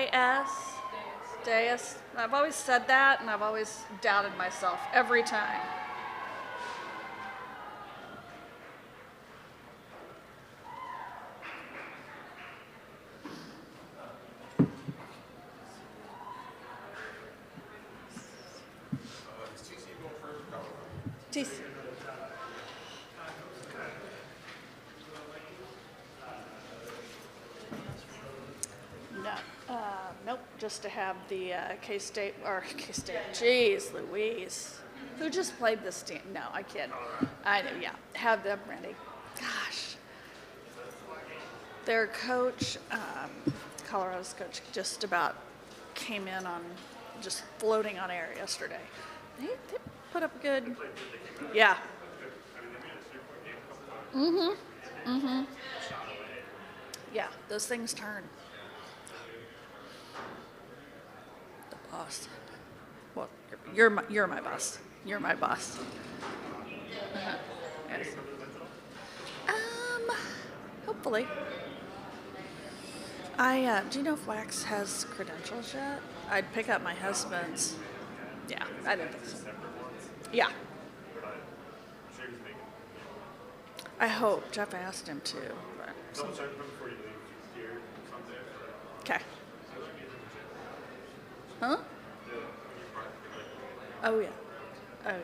D-I-S. Deus. I've always said that, and I've always doubted myself every time. Is TCU going first or Colorado? TC. No, nope, just to have the K-State, or K-State, jeez Louise. Who just played this team? No, I kid. I know, yeah, have them ready. Gosh. Their coach, Colorado's coach, just about came in on just floating on air yesterday. They put up good, yeah. Yeah, those things turn. The boss. Well, you're my boss. You're my boss. Yes. Hopefully. Do you know if Wax has credentials yet? I'd pick up my husband's. Yeah, I didn't think so. Yeah. I hope. Jeff asked him to. But okay. Huh? Oh yeah. Oh yeah.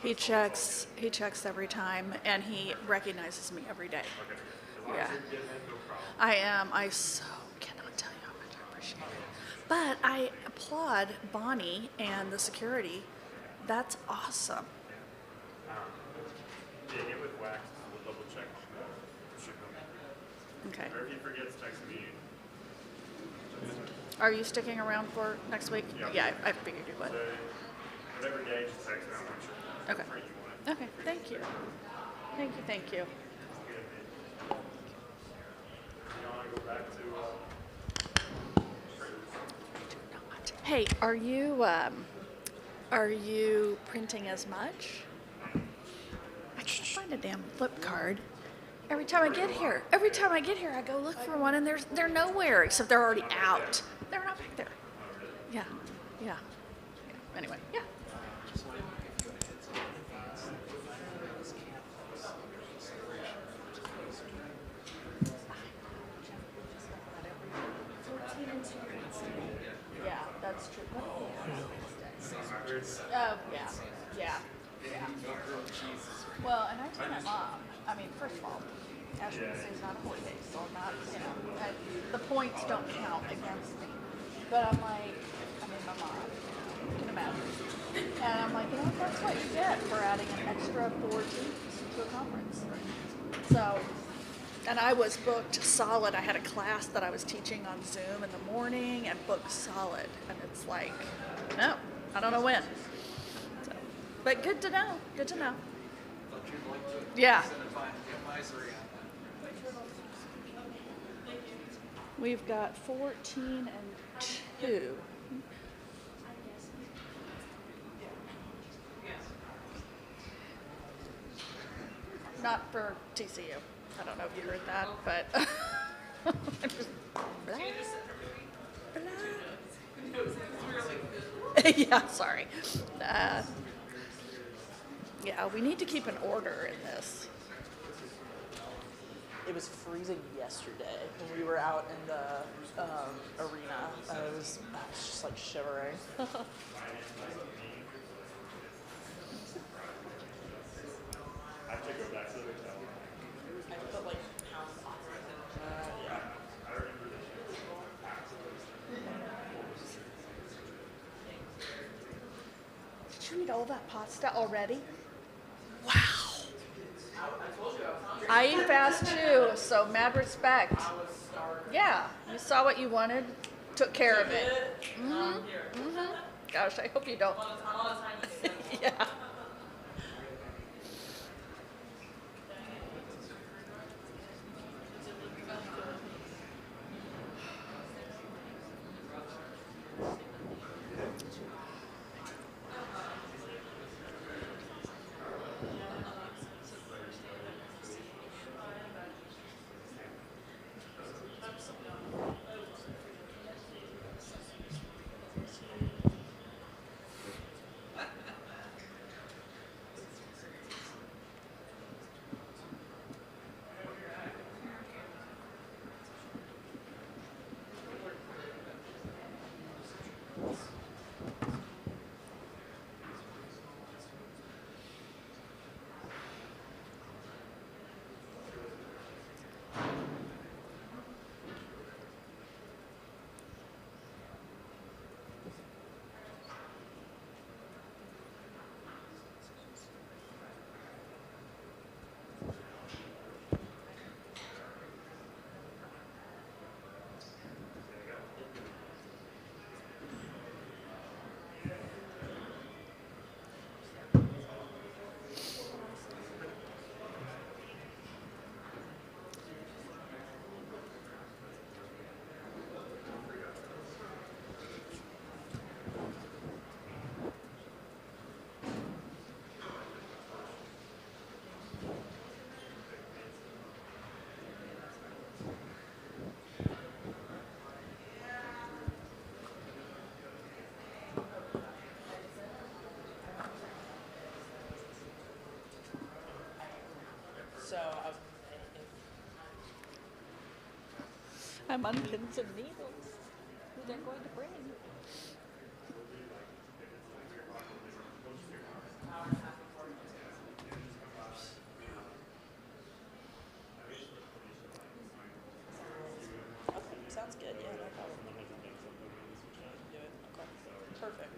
He checks every time, and he recognizes me every day. Yeah. I am. I so cannot tell you how much I appreciate it. But I applaud Bonnie and the security. That's awesome. Yeah, get with Wax. We'll double check on the shipment. Okay. Or if he forgets, text me. Are you sticking around for next week? Yeah, I figured you would. So, whatever day, just text me. I'll make sure. Okay. For you want it. Okay, thank you. Thank you, thank you. You want to go back to, Hey, are you printing as much? I can't find a damn flip card. Every time I get here, I go look for one, and they're nowhere except they're already out. They're not back there. Yeah. Anyway, yeah. Yeah, that's true. Oh, yeah. Well, and I told my mom, I mean, first of all, Ash Wednesday's not a 4 days, so I'm not, the points don't count against me. But I'm like, my mom, you can imagine. And I'm like, that's what you get for adding an extra 4 teams to a conference. So, and I was booked solid. I had a class that I was teaching on Zoom in the morning and booked solid. And it's like, no, I don't know when. So, but good to know. Good to know. Yeah. We've got 14 and 2. Not for TCU. I don't know if you heard that, but just blah, blah. Yeah, sorry. Yeah, we need to keep an order in this. It was freezing yesterday when we were out in the arena. I was just like shivering. I have to go back to the hotel. I put like pounds on it. Yeah. I remember this. Did you eat all that pasta already? Wow. I told you I was hungry. I eat fast too, so mad respect. Yeah, you saw what you wanted, took care of it. Gosh, I hope you don't. Yeah. I'm on pins and needles. Who they're going to bring. Okay, sounds good. Yeah, no problem. Do it. Okay. Perfect.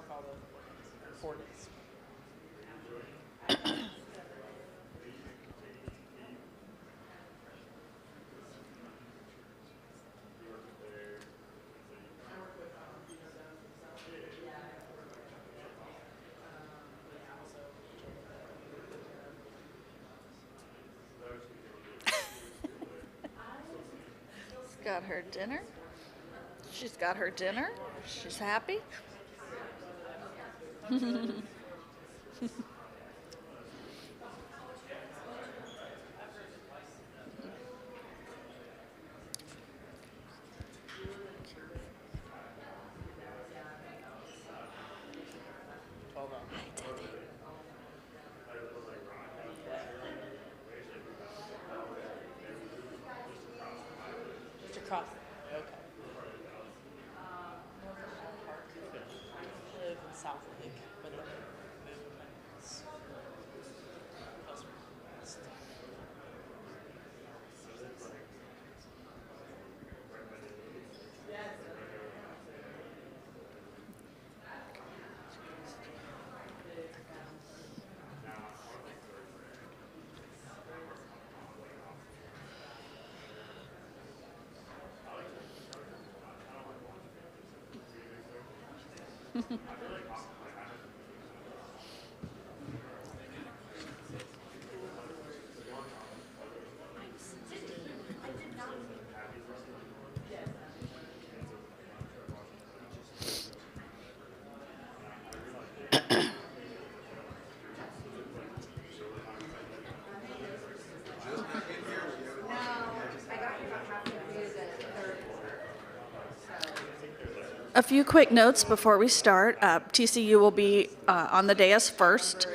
Call the 4 days. She's got her dinner. She's got her dinner. She's happy. Just across. Okay. I live in South Lake, but then it's west. A few quick notes before we start. TCU will be on the dais first.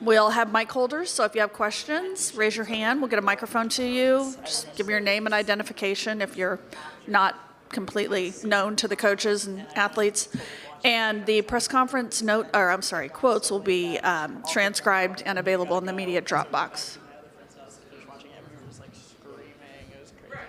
We'll have mic holders, so if you have questions, raise your hand. We'll get a microphone to you. Just give your name and identification if you're not completely known to the coaches and athletes. And the press conference quotes will be transcribed and available in the media Dropbox. Watching it, we were just like screaming. It was crazy.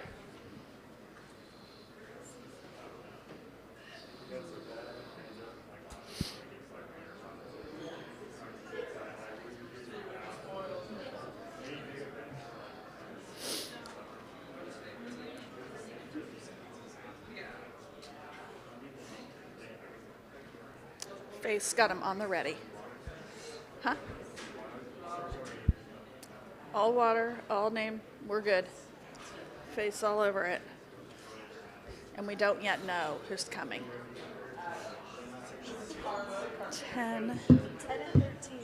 Faith's got them on the ready. Huh? All water, all name, we're good. Faith's all over it. And we don't yet know who's coming. 10. 10 and 13.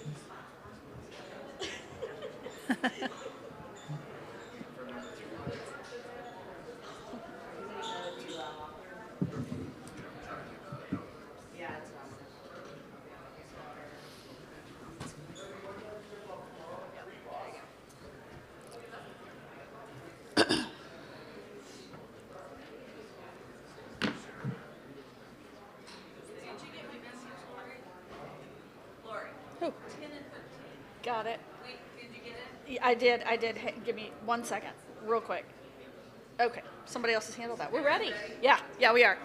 Who? Got it. Wait, did you get it? I did. Hey, give me 1 second, real quick. Okay, somebody else has handled that. We're ready. Yeah, we are.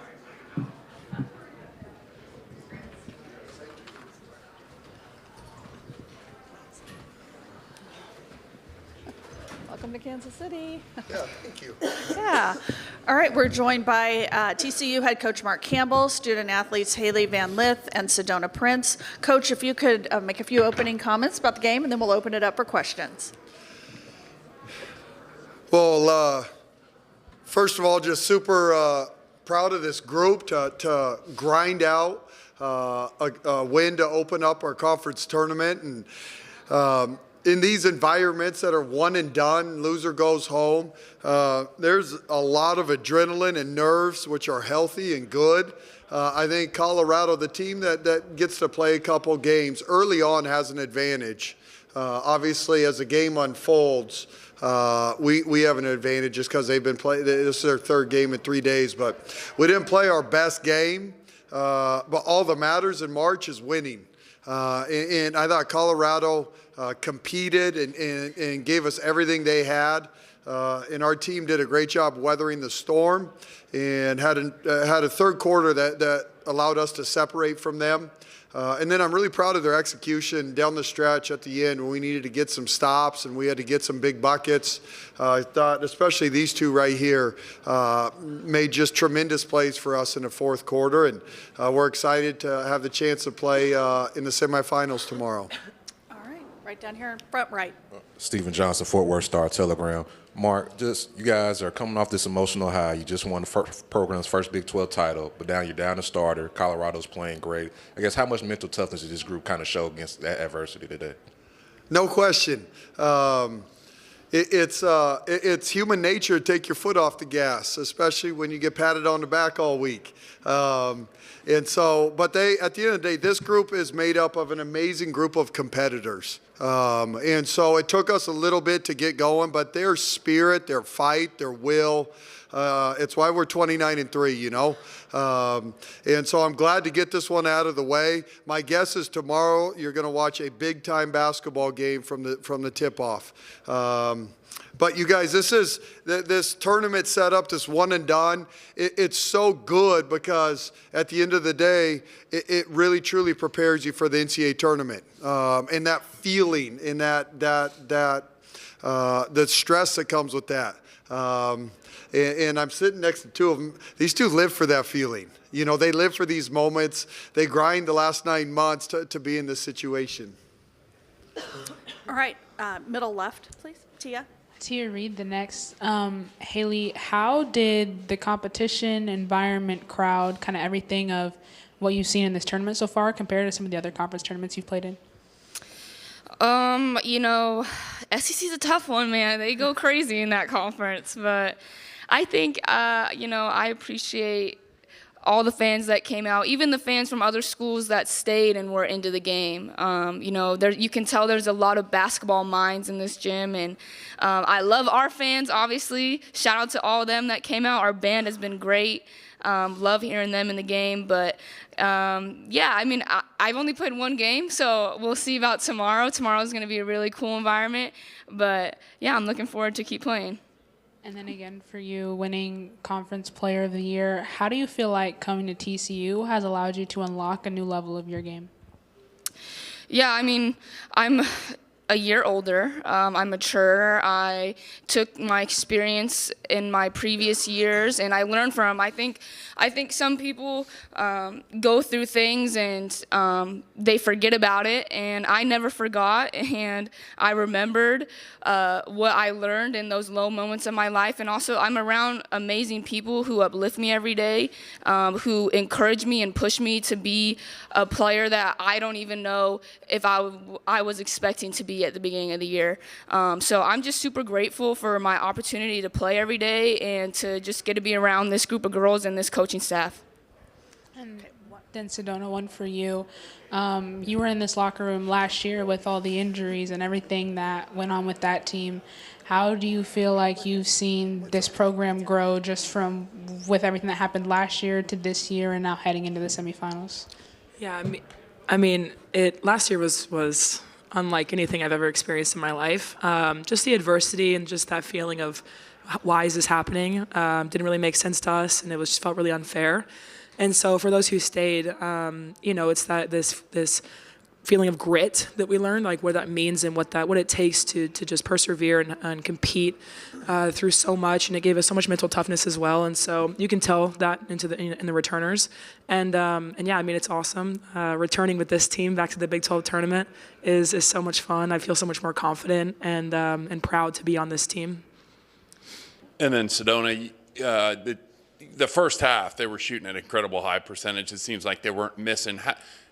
Welcome to Kansas City. Yeah, thank you. Yeah. All right, we're joined by TCU head coach Mark Campbell, student athletes Haley Van Lith and Sedona Prince. Coach, if you could make a few opening comments about the game, and then we'll open it up for questions. Well, first of all, just super proud of this group to grind out a win to open up our conference tournament. And in these environments that are one and done, loser goes home, there's a lot of adrenaline and nerves, which are healthy and good. I think Colorado, the team that gets to play a couple games early on, has an advantage. Obviously, as the game unfolds, we have an advantage just because they've been playing. This is their third game in 3 days, but we didn't play our best game. But all that matters in March is winning. And I thought Colorado competed and gave us everything they had. And our team did a great job weathering the storm and had a third quarter that allowed us to separate from them. And then I'm really proud of their execution down the stretch at the end when we needed to get some stops and we had to get some big buckets. I thought especially these two right here made just tremendous plays for us in the fourth quarter. And we're excited to have the chance to play in the semifinals tomorrow. All right, right down here in front right. Stephen Johnson, Fort Worth Star-Telegram. Mark, you guys are coming off this emotional high. You just won the program's first Big 12 title, but now you're down a starter. Colorado's playing great. I guess how much mental toughness did this group kind of show against that adversity today? No question. It's human nature to take your foot off the gas, especially when you get patted on the back all week. And so, but at the end of the day, this group is made up of an amazing group of competitors. And so it took us a little bit to get going, but their spirit, their fight, their will, it's why we're 29-3, you know. And so I'm glad to get this one out of the way. My guess is tomorrow you're going to watch a big-time basketball game from the tip-off. But you guys, this tournament setup, this one and done, it's so good because at the end of the day, it really truly prepares you for the NCAA tournament. And that feeling and the stress that comes with that. And I'm sitting next to two of them. These two live for that feeling. You know, they live for these moments. They grind the last 9 months to be in this situation. All right, middle left, please. Tia. Tia Reed, the next. Haley, how did the competition, environment, crowd, kind of everything of what you've seen in this tournament so far compare to some of the other conference tournaments you've played in? You know, SEC's a tough one, man. They go crazy in that conference. But I think, you know, I appreciate all the fans that came out, even the fans from other schools that stayed and were into the game. You know, you can tell there's a lot of basketball minds in this gym, and I love our fans, obviously. Shout out to all of them that came out. Our band has been great. Love hearing them in the game, but yeah, I mean, I've only played one game, so we'll see about tomorrow. Tomorrow's going to be a really cool environment, but yeah, I'm looking forward to keep playing. And then again, for you, winning Conference Player of the Year, how do you feel like coming to TCU has allowed you to unlock a new level of your game? Yeah, I mean, I'm a year older. I'm mature. I took my experience in my previous years, and I learned from. I think some people go through things and they forget about it, and I never forgot, and I remembered what I learned in those low moments of my life. And also, I'm around amazing people who uplift me every day, who encourage me and push me to be a player that I don't even know if I was expecting to be at the beginning of the year. So I'm just super grateful for my opportunity to play every day and to just get to be around this group of girls and this coaching staff. And then Sedona, one for you. You were in this locker room last year with all the injuries and everything that went on with that team. How do you feel like you've seen this program grow just from with everything that happened last year to this year and now heading into the semifinals? Yeah, I mean, last year was unlike anything I've ever experienced in my life. Just the adversity and just that feeling of why is this happening didn't really make sense to us, and it just felt really unfair. And so for those who stayed, you know, it's that this feeling of grit that we learned, like what that means and what it takes to just persevere and compete through so much. And it gave us so much mental toughness as well. And so you can tell that in the returners. And yeah, I mean, it's awesome. Returning with this team back to the Big 12 tournament is so much fun. I feel so much more confident and proud to be on this team. And then Sedona, the first half, they were shooting an incredible high percentage. It seems like they weren't missing.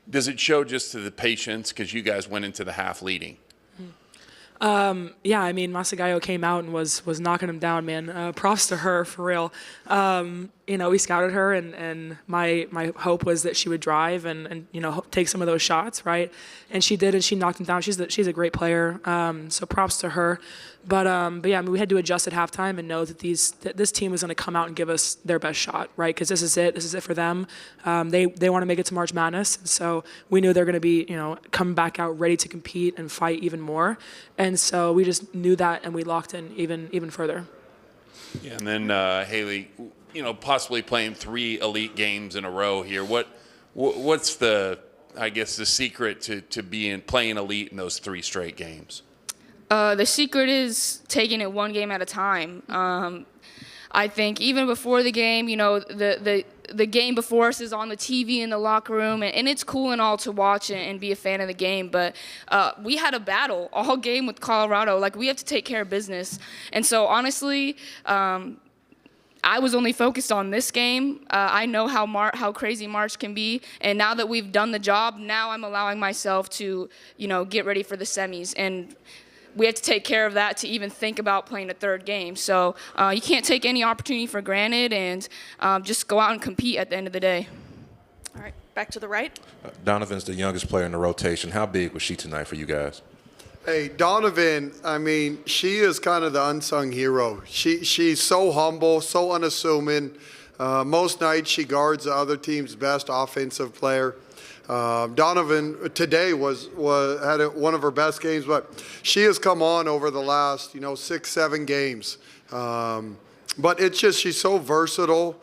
Does it show just to the patience because you guys went into the half leading? Yeah, I mean, Masagayo came out and was knocking him down, man. Props to her, for real. We scouted her, and my hope was that she would drive and take some of those shots, right? And she did, and she knocked him down. She's a great player, so props to her. But yeah, I mean, we had to adjust at halftime and know that this team was going to come out and give us their best shot, right? Because this is it for them. They want to make it to March Madness, and so we knew they're going to be coming back out ready to compete and fight even more. And so we just knew that, and we locked in even further. Yeah, and then Haley, possibly playing 3 elite games in a row here. What's the secret to playing elite in those 3 straight games? The secret is taking it one game at a time. I think even before the game, the game before us is on the TV in the locker room, and it's cool and all to watch and be a fan of the game. But we had a battle all game with Colorado. Like, we have to take care of business. And so, honestly, I was only focused on this game. I know how crazy March can be, and now that we've done the job, now I'm allowing myself to, get ready for the semis. And we have to take care of that to even think about playing a 3rd game. So you can't take any opportunity for granted, and just go out and compete at the end of the day. All right, back to the right. Donovan's the youngest player in the rotation. How big was she tonight for you guys? Hey, Donovan, I mean, she is kind of the unsung hero. She's so humble, so unassuming. Most nights she guards the other team's best offensive player. Donovan today had one of her best games, but she has come on over the last 6-7 games. But it's just she's so versatile.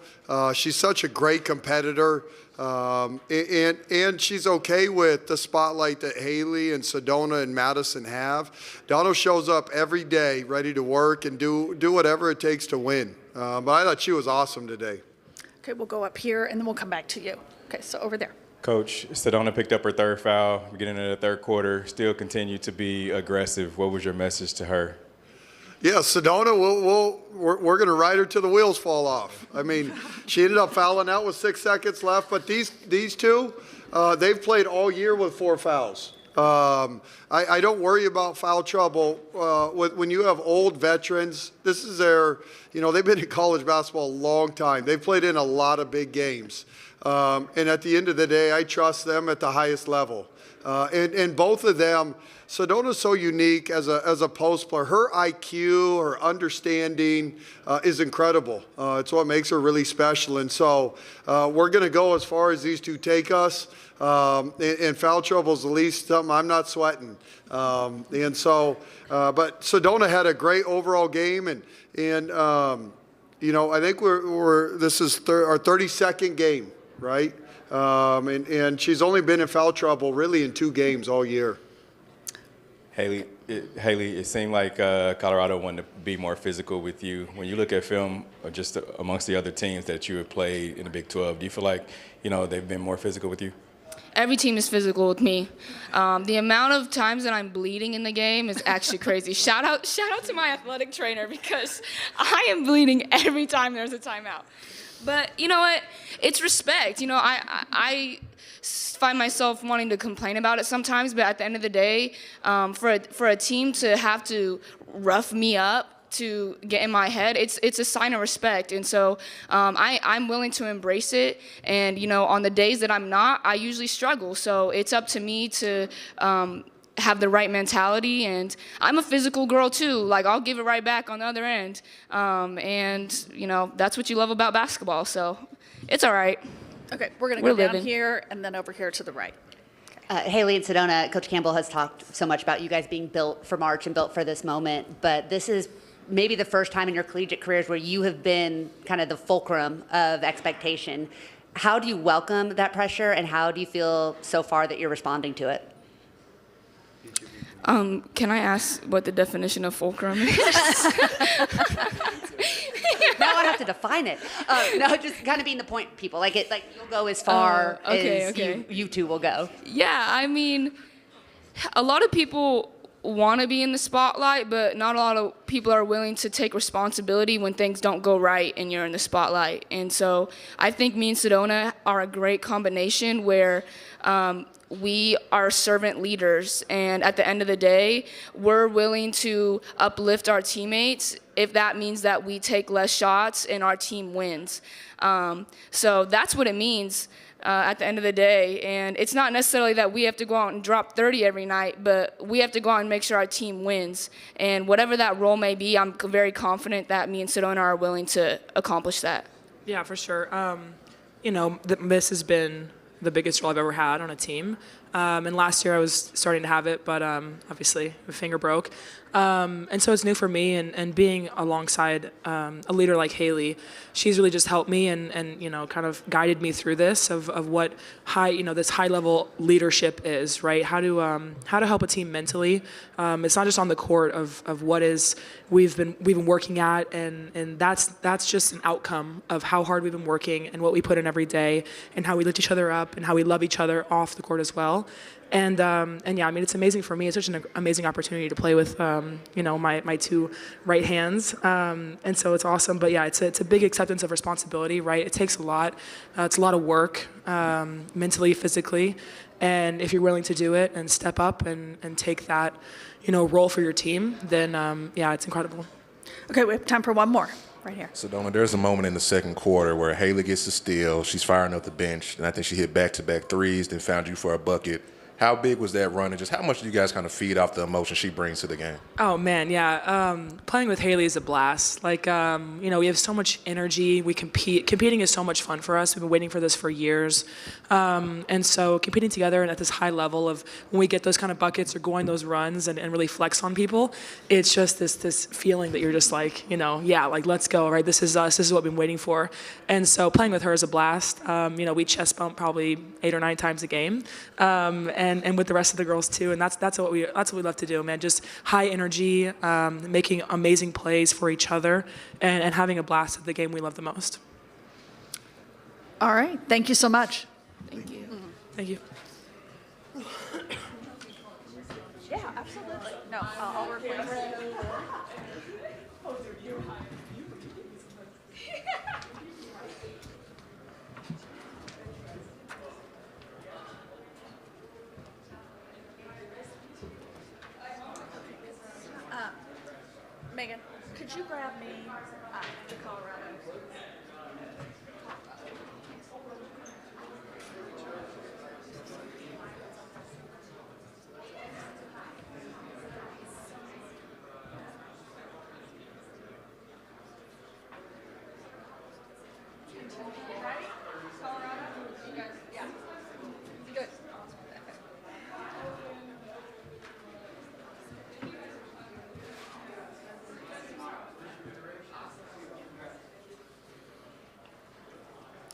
She's such a great competitor, and she's okay with the spotlight that Haley and Sedona and Madison have. Dono shows up every day ready to work and do whatever it takes to win. But I thought she was awesome today. Okay, we'll go up here, and then we'll come back to you. Okay, so over there. Coach, Sedona picked up her 3rd foul, beginning of the 3rd quarter, still continued to be aggressive. What was your message to her? Yeah, Sedona, we're going to ride her till the wheels fall off. I mean, she ended up fouling out with 6 seconds left, but these two, they've played all year with 4 fouls. I don't worry about foul trouble. When you have old veterans, this is they've been in college basketball a long time. They've played in a lot of big games. And at the end of the day, I trust them at the highest level. And both of them, Sedona's so unique as a post player. Her IQ, her understanding is incredible. It's what makes her really special. And so we're going to go as far as these two take us. And foul trouble is the least something I'm not sweating. And so, but Sedona had a great overall game, and I think this is our 32nd game, right? And she's only been in foul trouble really in 2 games all year. Haley, it seemed like Colorado wanted to be more physical with you. When you look at film, or just amongst the other teams that you have played in the Big 12, do you feel like they've been more physical with you? Every team is physical with me. The amount of times that I'm bleeding in the game is actually crazy. Shout out to my athletic trainer, because I am bleeding every time there's a timeout. But you know what? It's respect. I find myself wanting to complain about it sometimes, but at the end of the day, for a team to have to rough me up to get in my head, it's a sign of respect. And so I'm willing to embrace it. And on the days that I'm not, I usually struggle. So it's up to me to have the right mentality. And I'm a physical girl too. Like, I'll give it right back on the other end. And that's what you love about basketball. So it's all right. Okay, we're going to go down here and then over here to the right. Haley and Sedona, Coach Campbell has talked so much about you guys being built for March and built for this moment, but this is maybe the first time in your collegiate careers where you have been kind of the fulcrum of expectation. How do you welcome that pressure, and how do you feel so far that you're responding to it? Can I ask what the definition of fulcrum is? Now I have to define it. No, just kind of being the point people. Like you'll go as far as you two will go. Yeah, I mean, a lot of people want to be in the spotlight, but not a lot of people are willing to take responsibility when things don't go right and you're in the spotlight. And so I think me and Sedona are a great combination where we are servant leaders, and at the end of the day, we're willing to uplift our teammates if that means that we take less shots and our team wins. So that's what it means at the end of the day. And it's not necessarily that we have to go out and drop 30 every night, but we have to go out and make sure our team wins. And whatever that role may be, I'm very confident that me and Sedona are willing to accomplish that. Yeah, for sure. This has been the biggest role I've ever had on a team. And last year I was starting to have it, but obviously my finger broke. And so it's new for me, and being alongside a leader like Haley, she's really just helped me and kind of guided me through this of what this high level leadership is, right? How to help a team mentally. It's not just on the court of what is we've been working at, and that's just an outcome of how hard we've been working and what we put in every day, and how we lift each other up and how we love each other off the court as well. And yeah, I mean, it's amazing for me. It's such an amazing opportunity to play with, my two right hands. And so it's awesome. But yeah, it's a big acceptance of responsibility, right? It takes a lot. It's a lot of work, mentally, physically. And if you're willing to do it and step up and take that, role for your team, then yeah, it's incredible. Okay, we have time for one more. Right here. Sedona, there's a moment in the second quarter where Haley gets the steal, she's firing up the bench, and I think she hit back-to-back threes, then found you for a bucket. How big was that run, and just how much do you guys kind of feed off the emotion she brings to the game? Oh man, yeah. Playing with Haley is a blast. Like, we have so much energy. We compete. Competing is so much fun for us. We've been waiting for this for years, and so competing together and at this high level of when we get those kind of buckets or going those runs and really flex on people, it's just this feeling that you're just like, yeah, like let's go, right? This is us. This is what we've been waiting for, and so playing with her is a blast. We chest bump probably 8 or 9 times a game, and with the rest of the girls too, and that's what we love to do, man. Just high energy, making amazing plays for each other, and having a blast at the game we love the most. All right. Thank you so much. Thank you. Thank you. Yeah, absolutely. No, I'll replace it. Megan, could you grab me the Colorado? Ready? Colorado? You guys, yeah. Good.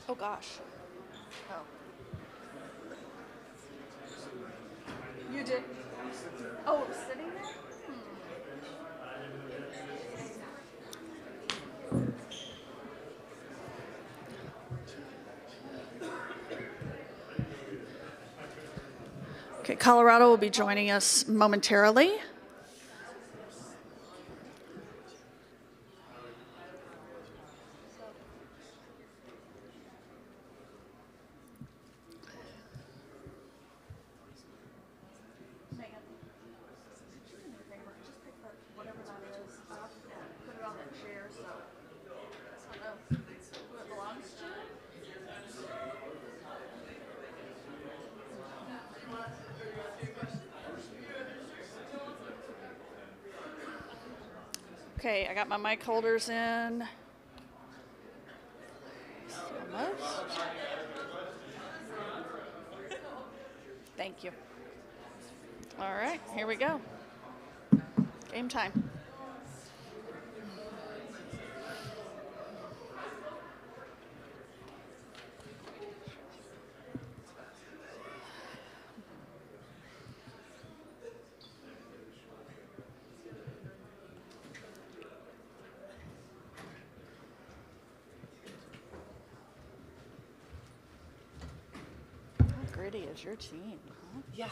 Oh gosh. Oh. You did? Oh, it was sitting there? Okay, Colorado will be joining us momentarily. Okay, I got my mic holders in. Almost. Thank you. All right, here we go. Game time. How gritty is your team? Huh? Yeah.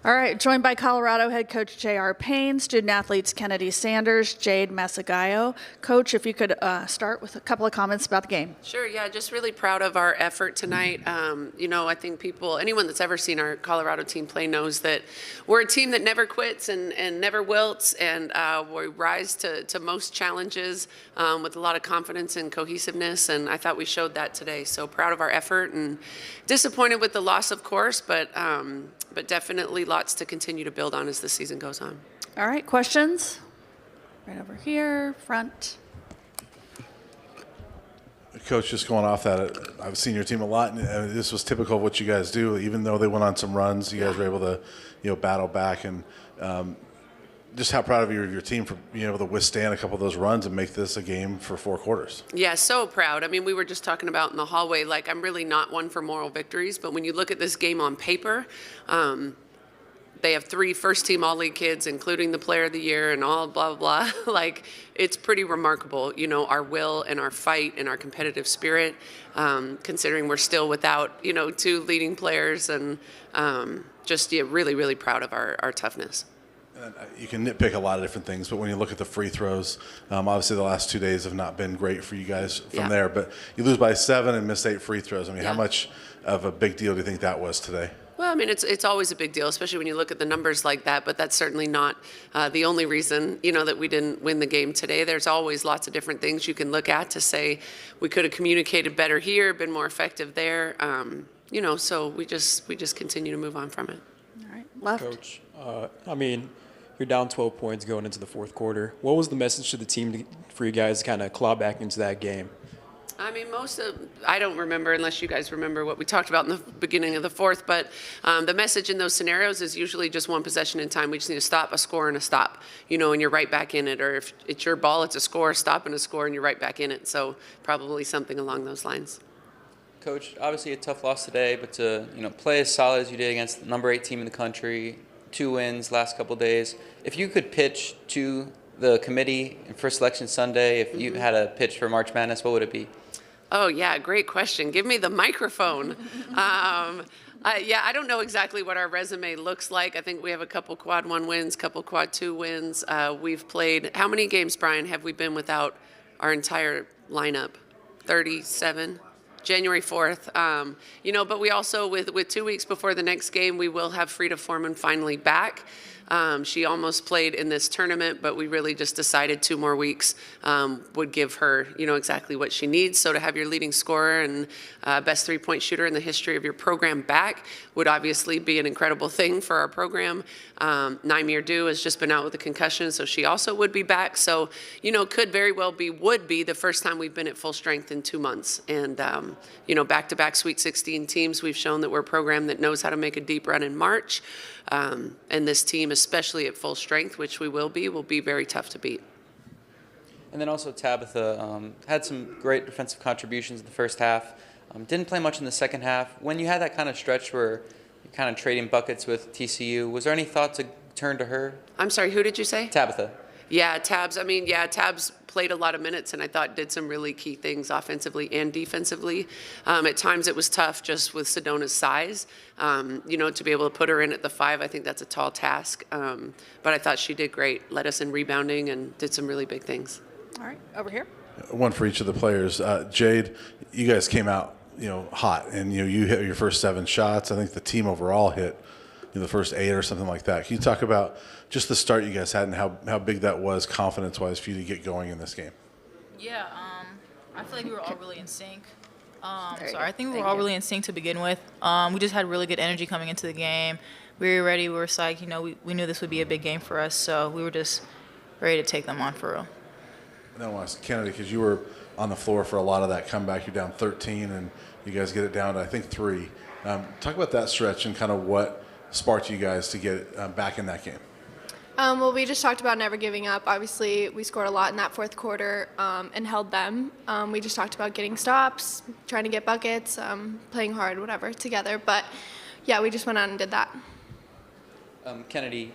All right, joined by Colorado head coach J.R. Payne, student athletes Kennedy Sanders, Jade Masagayo. Coach, if you could start with a couple of comments about the game. Sure, yeah, just really proud of our effort tonight. I think anyone that's ever seen our Colorado team play knows that we're a team that never quits and never wilts, and we rise to most challenges with a lot of confidence and cohesiveness, and I thought we showed that today. So proud of our effort and disappointed with the loss, of course, but definitely lots to continue to build on as the season goes on. All right, questions? Right over here, front. Coach, just going off that, I've seen your team a lot, and this was typical of what you guys do. Even though they went on some runs, you guys were able to, battle back, and just how proud of your team for being able to withstand a couple of those runs and make this a game for 4 quarters. Yeah, so proud. I mean, we were just talking about in the hallway, like, I'm really not one for moral victories, but when you look at this game on paper, they have 3 first-team All-League kids, including the Player of the Year and all blah, blah, blah. Like, it's pretty remarkable, our will and our fight and our competitive spirit, considering we're still without, 2 leading players, and really, really proud of our toughness. And you can nitpick a lot of different things, but when you look at the free throws, obviously the last 2 days have not been great for you guys from there. But you lose by 7 and miss 8 free throws. I mean, how much of a big deal do you think that was today? Well, I mean, it's always a big deal, especially when you look at the numbers like that, but that's certainly not the only reason, that we didn't win the game today. There's always lots of different things you can look at to say we could have communicated better here, been more effective there, so we just continue to move on from it. All right, left. Coach, you're down 12 points going into the fourth quarter. What was the message to the team for you guys to kind of claw back into that game? I mean, I don't remember, unless you guys remember what we talked about in the beginning of the fourth, but the message in those scenarios is usually just one possession in time. We just need to stop, a score, and a stop, and you're right back in it. Or if it's your ball, it's a score, stop, and a score, and you're right back in it. So probably something along those lines. Coach, obviously a tough loss today, but to play as solid as you did against the number 8 team in the country, 2 wins last couple of days. If you could pitch to the committee for Selection Sunday, if you had a pitch for March Madness, what would it be? Oh, yeah, great question. Give me the microphone. I don't know exactly what our resume looks like. I think we have a couple quad 1 wins, couple quad 2 wins. We've played, how many games, Brian, have we been without our entire lineup? 37? January 4th. But we also, with 2 weeks before the next game, we will have Frida Foreman finally back. She almost played in this tournament, but we really just decided 2 more weeks would give her, exactly what she needs. So to have your leading scorer and best 3-point shooter in the history of your program back would obviously be an incredible thing for our program. Naimir Du has just been out with a concussion, so she also would be back. So, could very well would be the first time we've been at full strength in 2 months. And, back-to-back Sweet 16 teams, we've shown that we're a program that knows how to make a deep run in March. And this team, especially at full strength, which we will be very tough to beat. And then also Tabitha had some great defensive contributions in the first half. Didn't play much in the second half. When you had that kind of stretch where you're kind of trading buckets with TCU, was there any thought to turn to her? I'm sorry, who did you say? Tabitha. Yeah, Tabs. Tabs played a lot of minutes and I thought did some really key things offensively and defensively. At times it was tough just with Sedona's size. To be able to put her in at the 5, I think that's a tall task. But I thought she did great, led us in rebounding and did some really big things. All right, over here. One for each of the players. Jade, you guys came out, hot, and you hit your first 7 shots. I think the team overall hit the first 8 or something like that. Can you talk about just the start you guys had and how big that was confidence-wise for you to get going in this game? Yeah, I feel like we were all really in sync. I think we were all really in sync to begin with. We just had really good energy coming into the game. We were ready. We were psyched. We knew this would be a big game for us, so we were just ready to take them on for real. And then I want to ask Kennedy, because you were on the floor for a lot of that comeback. You're down 13, and you guys get it down to, I think, 3. Talk about that stretch and kind of what sparked you guys to get back in that game. Well, we just talked about never giving up. Obviously, we scored a lot in that fourth quarter and held them. We just talked about getting stops, trying to get buckets, playing hard, whatever, together. But, yeah, we just went out and did that. Kennedy,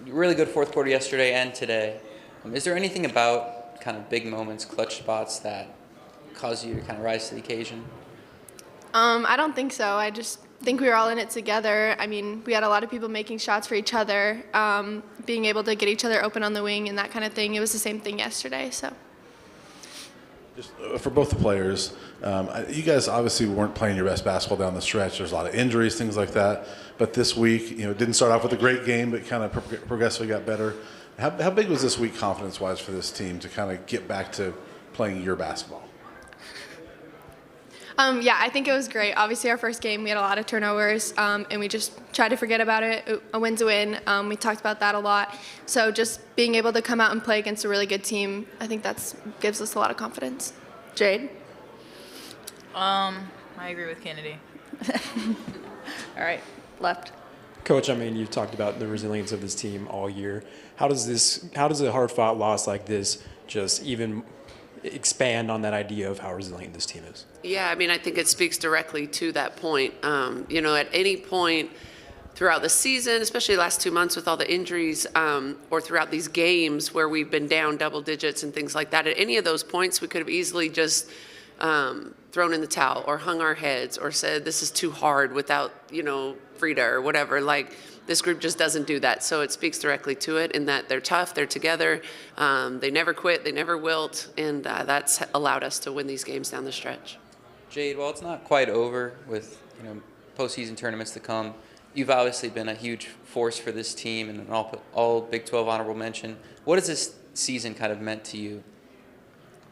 really good fourth quarter yesterday and today. Is there anything about kind of big moments, clutch spots that cause you to kind of rise to the occasion? I don't think so. I just think we were all in it together. I mean, we had a lot of people making shots for each other, being able to get each other open on the wing and that kind of thing. It was the same thing yesterday. So. Just for both the players, you guys obviously weren't playing your best basketball down the stretch. There's a lot of injuries, things like that. But this week, it didn't start off with a great game, but kind of progressively got better. How big was this week confidence-wise for this team to kind of get back to playing your basketball? Yeah, I think it was great. Obviously, our first game, we had a lot of turnovers, and we just tried to forget about it. A win's a win. We talked about that a lot. So just being able to come out and play against a really good team, I think that gives us a lot of confidence. Jade? I agree with Kennedy. All right, left. Coach, I mean, you've talked about the resilience of this team all year. How does a hard-fought loss like this just even expand on that idea of how resilient this team is? Yeah, I mean, I think it speaks directly to that point. At any point throughout the season, especially the last 2 months with all the injuries, or throughout these games where we've been down double digits and things like that, at any of those points, we could have easily just thrown in the towel or hung our heads or said, this is too hard without, Frida or whatever. Like, this group just doesn't do that. So it speaks directly to it in that they're tough, they're together, they never quit, they never wilt, and that's allowed us to win these games down the stretch. Jade, while it's not quite over with postseason tournaments to come, you've obviously been a huge force for this team and an all Big 12 honorable mention. What has this season kind of meant to you?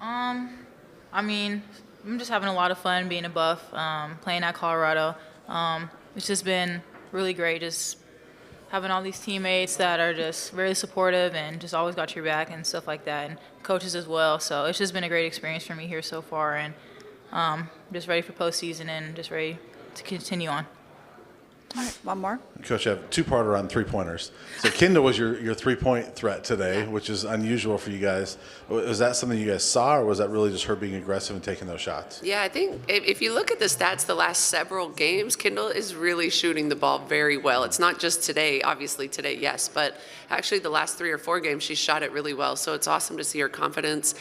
I mean, I'm just having a lot of fun being a Buff, playing at Colorado. It's just been really great, just having all these teammates that are just very supportive and just always got your back and stuff like that, and coaches as well. So it's just been a great experience for me here so far, and just ready for postseason and just ready to continue on. All right, one more. Coach, I have a two-parter on three-pointers. So Kendall was your three-point threat today, which is unusual for you guys. Was that something you guys saw, or was that really just her being aggressive and taking those shots? Yeah, I think if you look at the stats the last several games, Kendall is really shooting the ball very well. It's not just today, obviously today, yes, but actually the last 3 or 4 games she shot it really well. So it's awesome to see her confidence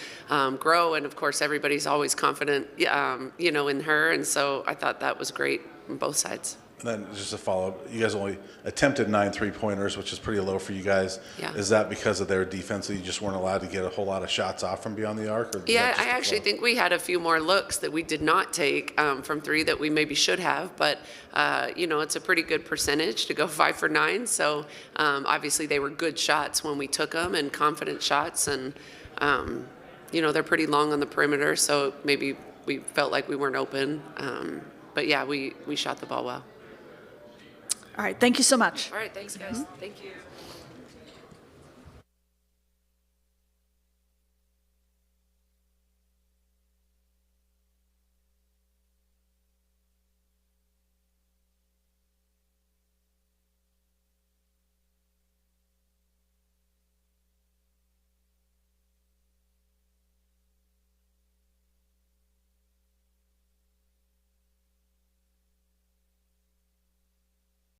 grow, and of course everybody's always confident, in her, and so I thought that was great on both sides. And then just a follow-up, you guys only attempted 9 3-pointers, which is pretty low for you guys. Yeah. Is that because of their defense that you just weren't allowed to get a whole lot of shots off from beyond the arc? Or Yeah, I actually think we had a few more looks that we did not take from 3 that we maybe should have, but it's a pretty good percentage to go 5 for 9. So obviously they were good shots when we took them and confident shots, and they're pretty long on the perimeter, so maybe we felt like we weren't open. But yeah, we shot the ball well. All right, thank you so much. All right, thanks guys. Thank you.